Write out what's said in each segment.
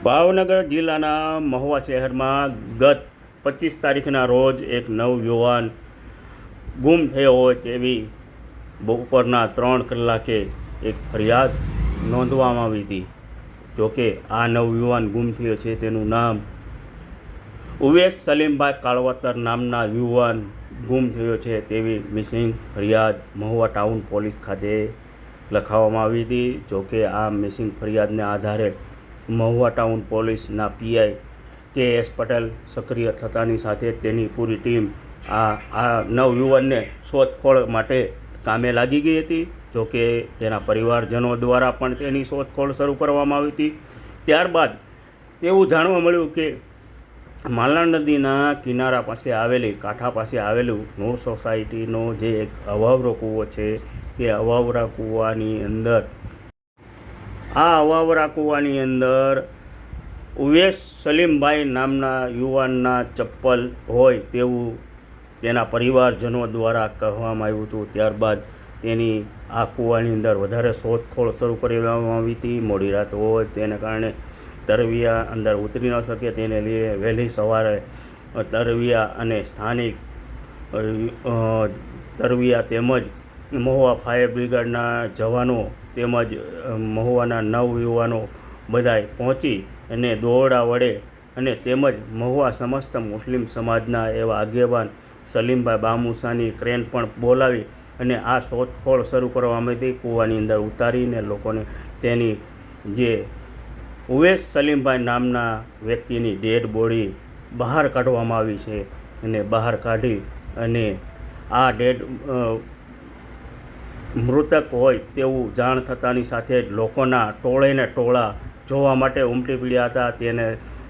ભાવનગર જિલ્લાના મહુવા શહેરમાં ગત 25 તારીખના રોજ એક નવયુવાન ગુમ થયો હોય તેવી બપોરના 3 કલાકે એક ફરિયાદ નોંધવામાં આવી હતી। જોકે આ નવયુવાન ગુમ થયો છે તેનું નામ ઉવેશ સલીમભાઈ કાળવતર નામના યુવાન ગુમ થયો છે તેવી મિસિંગ ફરિયાદ મહુવા ટાઉન પોલીસ ખાતે લખાવવામાં આવી હતી। જોકે આ મિસિંગ ફરિયાદને આધારે મહુવા ટાઉન પોલીસના પીઆઈ કે.એસ. પટેલ સક્રિય થતાની સાથે તેની પૂરી ટીમ આ નવયુવાનને શોધખોળ માટે કામે લાગી ગઈ હતી। જોકે તેના પરિવારજનો દ્વારા પણ તેની શોધખોળ શરૂ કરવામાં આવી હતી। ત્યારબાદ એવું જાણવા મળ્યું કે માલણ નદીના કિનારા પાસે આવેલી કાંઠા પાસે આવેલું નૂર સોસાયટીનો જે એક અવાવરો કૂવો છે તે અવાવરા કૂવાની અંદર ઉવેશ સલીમભાઈ નામના યુવાનના ચપ્પલ હોય તેવું તેના પરિવારજનો દ્વારા કહેવામાં આવ્યું હતું। ત્યારબાદ તેની આ કૂવાની અંદર વધારે શોધખોળ શરૂ કરવામાં આવી હતી। મોડી રાત હોય તેને કારણે તરવિયા અંદર ઉતરી ન શકે, તેને લીધે વહેલી સવારે તરવિયા અને સ્થાનિક તરવિયા તેમજ મહુવા ફાયર બ્રિગેડના જવાનો તેમજ મહુવાના નવયુવાનો બધાય પહોંચી અને દોરડા વડે અને તેમજ મહુવા સમસ્ત મુસ્લિમ સમાજના એવા આગેવાન સલીમભાઈ બામુસાની ક્રેન પણ બોલાવી અને આ શોધખોળ શરૂ કરવામાં આવી હતી। કૂવાની અંદર ઉતારીને લોકોને તેની જે ઉવેશ સલીમભાઈ નામના વ્યક્તિની ડેડ બોડી બહાર કાઢવામાં આવી છે અને બહાર કાઢી અને આ મૃતક હોય તેવું જાણ થતાની સાથે જ લોકોના ટોળેને ટોળા જોવા માટે ઉમટી પડ્યા હતા।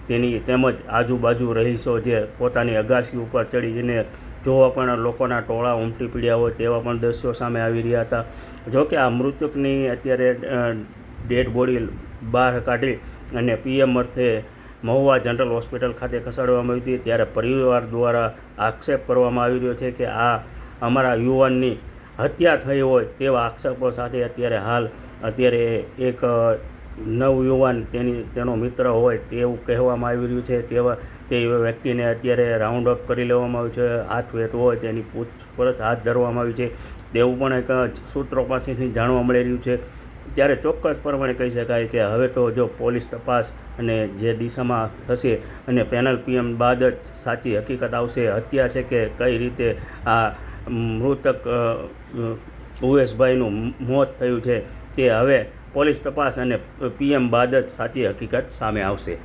તેની તેમજ આજુબાજુ રહીશો જે પોતાની અગાસી ઉપર ચડીને જોવા પણ લોકોના ટોળા ઉમટી પડ્યા હોય તેવા પણ દ્રશ્યો સામે આવી રહ્યા હતા। જોકે આ મૃતકની અત્યારે ડેડ બોડી બહાર કાઢી અને પીએમ અર્થે મહુવા જનરલ હોસ્પિટલ ખાતે ખસેડવામાં આવી હતી। ત્યારે પરિવાર દ્વારા આક્ષેપ કરવામાં આવી રહ્યો છે કે આ અમારા યુવાનની હત્યા થઈ હોય તેવા આક્ષેપો સાથે અત્યારે એક નવયુવાન તેનો મિત્ર હોય તેવું કહેવામાં આવી રહ્યું છે। તે વ્યક્તિને અત્યારે રાઉન્ડ અપ કરી લેવામાં આવ્યું છે, હાથ વેત હોય તેની પૂછપરછ હાથ ધરવામાં આવી છે તેવું પણ એક સૂત્રો પાસેથી જાણવા મળી રહ્યું છે। ત્યારે ચોક્કસ પ્રમાણે કહી શકાય કે હવે તો જો પોલીસ તપાસ અને જે દિશામાં થશે અને પેનલ પીએમ બાદ જ સાચી હકીકત આવશે, હત્યા છે કે કઈ રીતે આ મૃતક ઉવેશભાઈનું મોત થયું છે તે હવે પોલીસ તપાસ અને પીએમ બાદ જ સાચી હકીકત સામે આવશે।